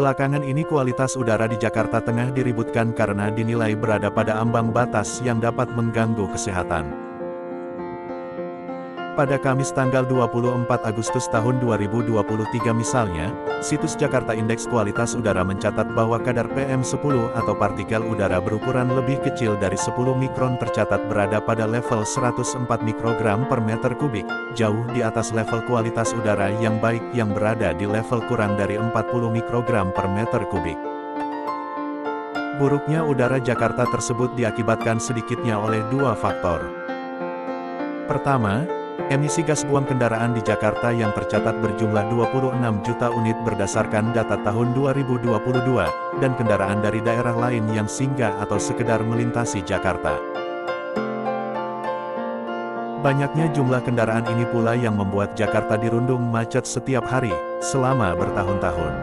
Belakangan ini kualitas udara di Jakarta tengah diributkan karena dinilai berada pada ambang batas yang dapat mengganggu kesehatan. Pada Kamis tanggal 24 Agustus tahun 2023 misalnya, situs Jakarta Indeks Kualitas Udara mencatat bahwa kadar PM10 atau partikel udara berukuran lebih kecil dari 10 mikron tercatat berada pada level 104 mikrogram per meter kubik, jauh di atas level kualitas udara yang baik yang berada di level kurang dari 40 mikrogram per meter kubik. Buruknya udara Jakarta tersebut diakibatkan sedikitnya oleh dua faktor. Pertama, emisi gas buang kendaraan di Jakarta yang tercatat berjumlah 26 juta unit berdasarkan data tahun 2022, dan kendaraan dari daerah lain yang singgah atau sekedar melintasi Jakarta. Banyaknya jumlah kendaraan ini pula yang membuat Jakarta dirundung macet setiap hari, selama bertahun-tahun.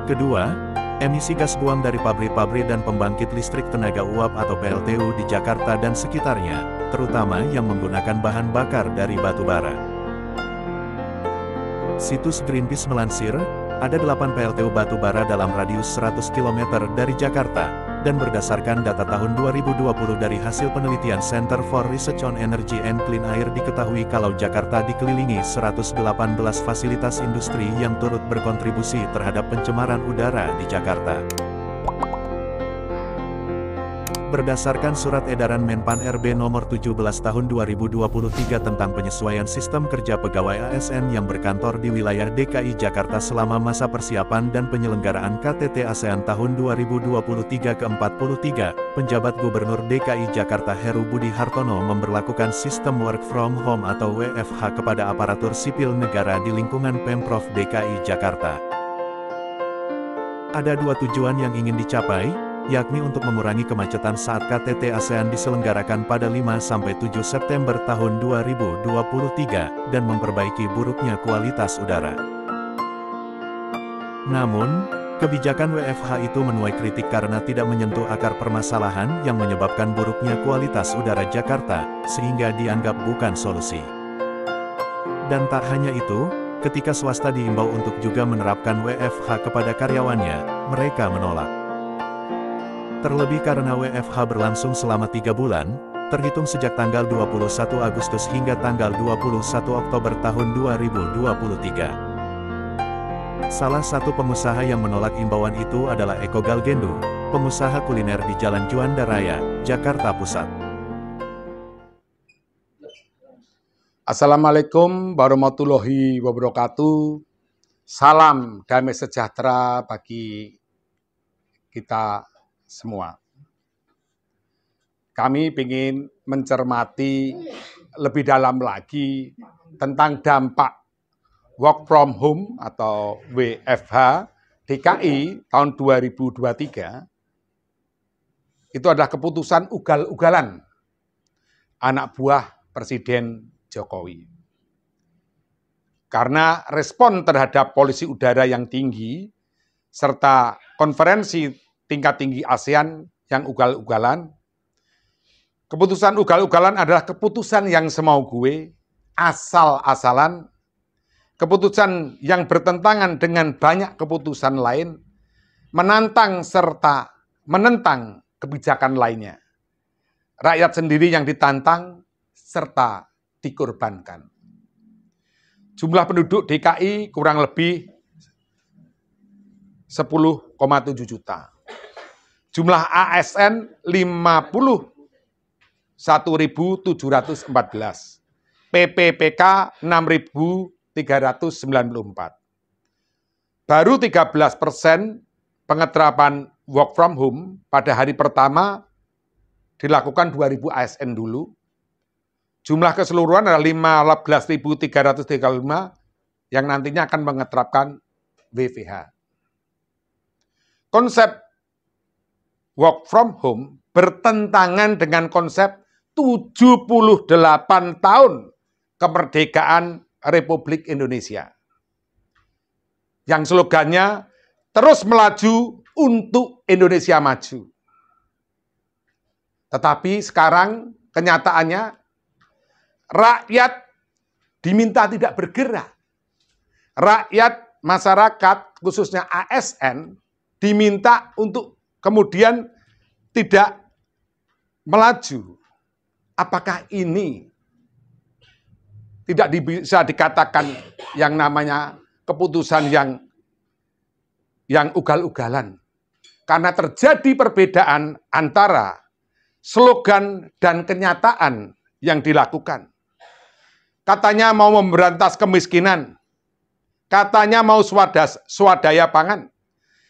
Kedua, emisi gas buang dari pabrik-pabrik dan pembangkit listrik tenaga uap atau PLTU di Jakarta dan sekitarnya, terutama yang menggunakan bahan bakar dari batu bara. Situs Greenpeace melansir, ada 8 PLTU batu bara dalam radius 100 km dari Jakarta, dan berdasarkan data tahun 2020 dari hasil penelitian Center for Research on Energy and Clean Air diketahui kalau Jakarta dikelilingi 118 fasilitas industri yang turut berkontribusi terhadap pencemaran udara di Jakarta. Berdasarkan Surat Edaran Menpan RB Nomor 17 Tahun 2023 tentang penyesuaian sistem kerja pegawai ASN yang berkantor di wilayah DKI Jakarta selama masa persiapan dan penyelenggaraan KTT ASEAN tahun 2023 ke-43, penjabat Gubernur DKI Jakarta Heru Budi Hartono memberlakukan sistem work from home atau WFH kepada aparatur sipil negara di lingkungan Pemprov DKI Jakarta. Ada dua tujuan yang ingin dicapai, yakni untuk mengurangi kemacetan saat KTT ASEAN diselenggarakan pada 5–7 September tahun 2023, dan memperbaiki buruknya kualitas udara. Namun, kebijakan WFH itu menuai kritik karena tidak menyentuh akar permasalahan yang menyebabkan buruknya kualitas udara Jakarta, sehingga dianggap bukan solusi. Dan tak hanya itu, ketika swasta diimbau untuk juga menerapkan WFH kepada karyawannya, mereka menolak. Terlebih karena WFH berlangsung selama 3 bulan, terhitung sejak tanggal 21 Agustus hingga tanggal 21 Oktober tahun 2023. Salah satu pengusaha yang menolak imbauan itu adalah Eko Galgendo, pengusaha kuliner di Jalan Juanda Raya, Jakarta Pusat. Assalamualaikum warahmatullahi wabarakatuh. Salam damai sejahtera bagi kita semua. Kami ingin mencermati lebih dalam lagi tentang dampak work from home atau WFH DKI tahun 2023. Itu adalah keputusan ugal-ugalan anak buah Presiden Jokowi. Karena respon terhadap polusi udara yang tinggi, serta konferensi tingkat tinggi ASEAN yang ugal-ugalan, keputusan ugal-ugalan adalah keputusan yang semau gue, asal-asalan, keputusan yang bertentangan dengan banyak keputusan lain, menantang serta menentang kebijakan lainnya. Rakyat sendiri yang ditantang serta dikorbankan. Jumlah penduduk DKI kurang lebih 10,7 juta. Jumlah ASN 51.714. PPPK 6.394. Baru 13% pengeterapan work from home pada hari pertama dilakukan 2.000 ASN dulu. Jumlah keseluruhan adalah 15.335 yang nantinya akan mengeterapkan WFH. Konsep work from home bertentangan dengan konsep 78 tahun kemerdekaan Republik Indonesia. Yang slogannya terus melaju untuk Indonesia maju. Tetapi sekarang kenyataannya rakyat diminta tidak bergerak. rakyat, masyarakat, khususnya ASN, diminta untuk kemudian tidak melaju. Apakah ini tidak bisa dikatakan yang namanya keputusan yang ugal-ugalan? Karena terjadi perbedaan antara slogan dan kenyataan yang dilakukan. Katanya mau memberantas kemiskinan, katanya mau swadaya pangan,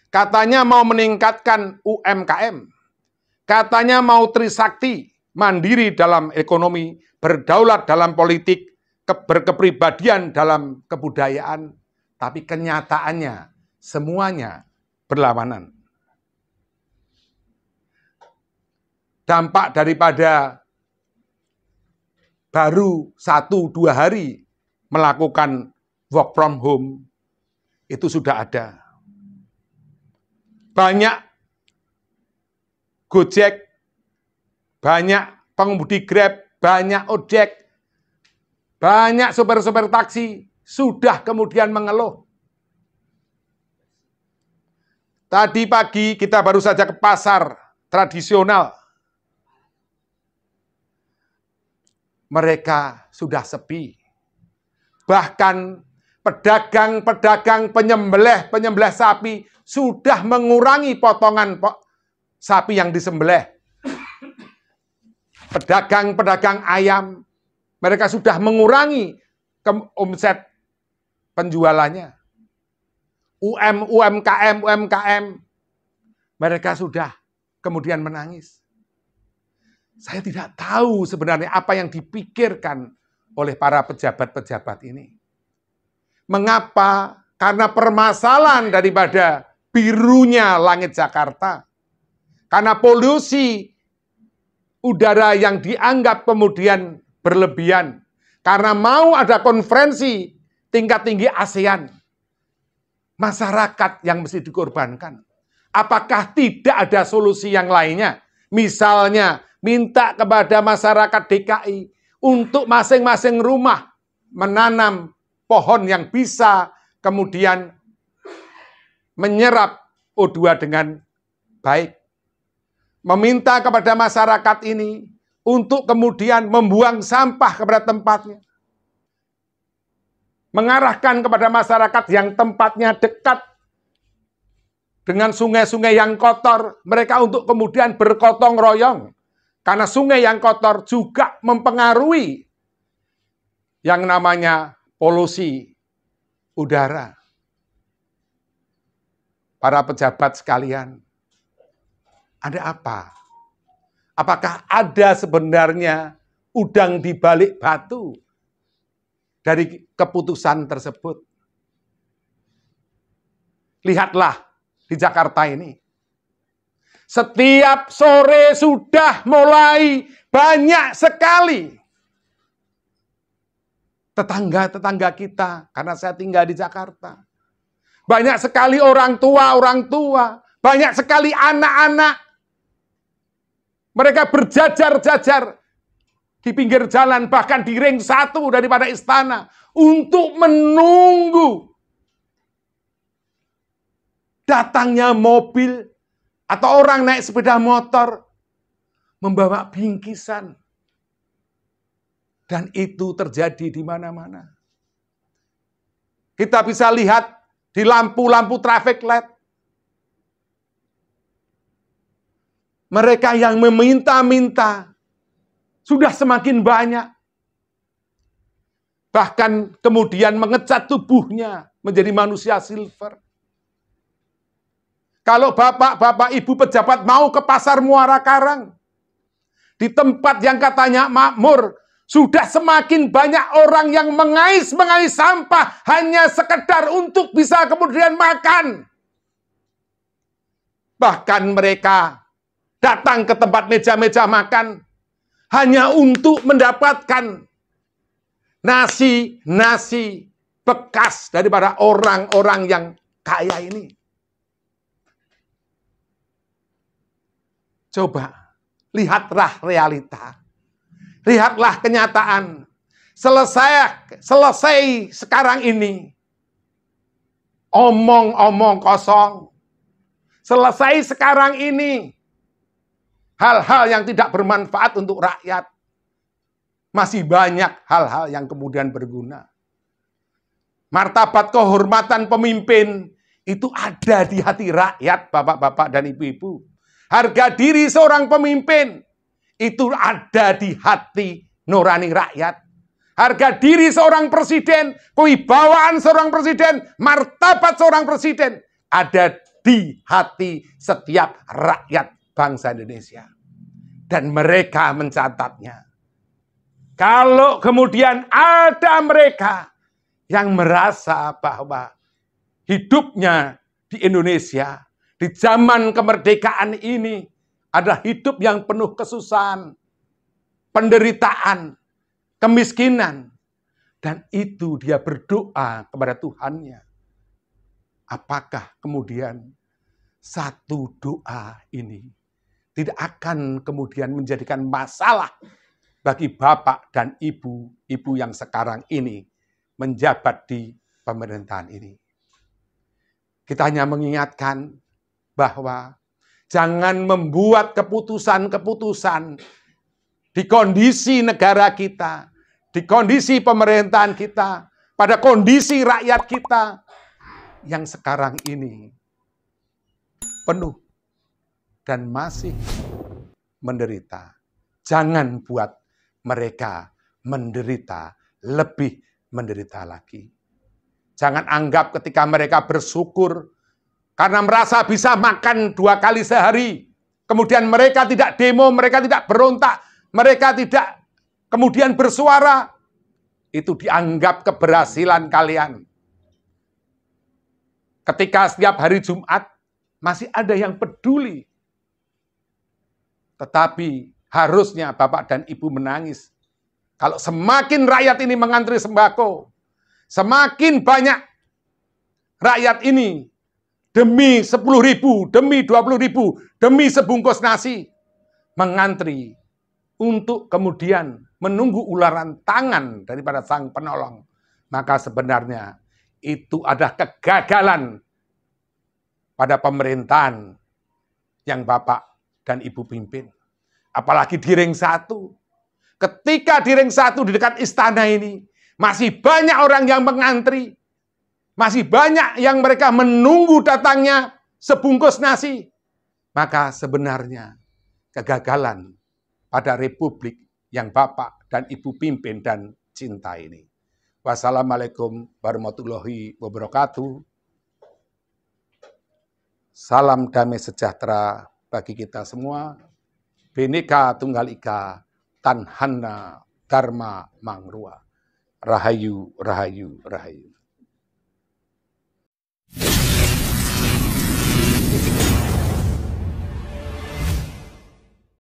katanya mau meningkatkan UMKM, katanya mau trisakti, mandiri dalam ekonomi, berdaulat dalam politik, berkepribadian dalam kebudayaan, tapi kenyataannya semuanya berlawanan. Dampak daripada baru 1-2 hari melakukan work from home itu sudah ada. Banyak Gojek, banyak pengemudi Grab, banyak ojek, banyak sopir-sopir taksi sudah kemudian mengeluh. Tadi pagi kita baru saja ke pasar tradisional. Mereka sudah sepi. Bahkan pedagang-pedagang penyembelih sapi sudah mengurangi potongan sapi yang disembelih. Pedagang-pedagang ayam, mereka sudah mengurangi omset penjualannya. UMKM, mereka sudah kemudian menangis. Saya tidak tahu sebenarnya apa yang dipikirkan oleh para pejabat-pejabat ini. Mengapa? Karena permasalahan daripada birunya langit Jakarta. Karena polusi udara yang dianggap kemudian berlebihan. Karena mau ada konferensi tingkat tinggi ASEAN. Masyarakat yang mesti dikorbankan. Apakah tidak ada solusi yang lainnya? Misalnya, minta kepada masyarakat DKI untuk masing-masing rumah menanam pohon yang bisa kemudian menyerap O2 dengan baik. Meminta kepada masyarakat ini untuk kemudian membuang sampah kepada tempatnya. Mengarahkan kepada masyarakat yang tempatnya dekat dengan sungai-sungai yang kotor, mereka untuk kemudian bergotong royong. Karena sungai yang kotor juga mempengaruhi yang namanya polusi udara. Para pejabat sekalian, ada apa? Apakah ada sebenarnya udang di balik batu dari keputusan tersebut? Lihatlah di Jakarta ini. Setiap sore sudah mulai banyak sekali tetangga-tetangga kita, karena saya tinggal di Jakarta. Banyak sekali orang tua, banyak sekali anak-anak. Mereka berjajar-jajar di pinggir jalan, bahkan di ring 1 daripada istana, untuk menunggu datangnya mobil atau orang naik sepeda motor membawa bingkisan. Dan itu terjadi di mana-mana. Kita bisa lihat di lampu-lampu traffic light. Mereka yang meminta-minta sudah semakin banyak. Bahkan kemudian mengecat tubuhnya menjadi manusia silver. Kalau bapak-bapak, ibu pejabat mau ke pasar Muara Karang, di tempat yang katanya makmur, sudah semakin banyak orang yang mengais-mengais sampah hanya sekedar untuk bisa kemudian makan. Bahkan mereka datang ke tempat meja-meja makan hanya untuk mendapatkan nasi bekas daripada orang-orang yang kaya ini. Coba, lihatlah realita. Lihatlah kenyataan. Selesai sekarang ini. Omong-omong kosong. Selesai sekarang ini. Hal-hal yang tidak bermanfaat untuk rakyat. Masih banyak hal-hal yang kemudian berguna. Martabat kehormatan pemimpin itu ada di hati rakyat, bapak-bapak dan ibu-ibu. Harga diri seorang pemimpin itu ada di hati nurani rakyat. Harga diri seorang presiden, kewibawaan seorang presiden, martabat seorang presiden ada di hati setiap rakyat bangsa Indonesia. Dan mereka mencatatnya. Kalau kemudian ada mereka yang merasa bahwa hidupnya di Indonesia, di zaman kemerdekaan ini, adalah hidup yang penuh kesusahan, penderitaan, kemiskinan. Dan itu dia berdoa kepada Tuhannya. Apakah kemudian satu doa ini tidak akan kemudian menjadikan masalah bagi bapak dan ibu-ibu yang sekarang ini menjabat di pemerintahan ini? Kita hanya mengingatkan bahwa jangan membuat keputusan-keputusan di kondisi negara kita, di kondisi pemerintahan kita, pada kondisi rakyat kita yang sekarang ini penuh dan masih menderita. Jangan buat mereka menderita, lebih menderita lagi. Jangan anggap ketika mereka bersyukur karena merasa bisa makan 2 kali sehari, kemudian mereka tidak demo, mereka tidak berontak, mereka tidak kemudian bersuara, itu dianggap keberhasilan kalian. Ketika setiap hari Jumat masih ada yang peduli. Tetapi harusnya Bapak dan Ibu menangis. Kalau semakin rakyat ini mengantri sembako, semakin banyak rakyat ini demi 10.000, demi 20.000, demi sebungkus nasi mengantri untuk kemudian menunggu ularan tangan daripada Sang Penolong, maka sebenarnya itu adalah kegagalan pada pemerintahan yang Bapak dan Ibu pimpin. Apalagi di ring 1. Ketika di ring 1 di dekat istana ini, masih banyak orang yang mengantri. Masih banyak yang mereka menunggu datangnya sebungkus nasi. Maka sebenarnya kegagalan pada republik yang Bapak dan Ibu pimpin dan cinta ini. Wassalamualaikum warahmatullahi wabarakatuh. Salam damai sejahtera bagi kita semua. Bhinneka Tunggal Ika, Tanhana Dharma Mangrua. Rahayu, Rahayu, Rahayu.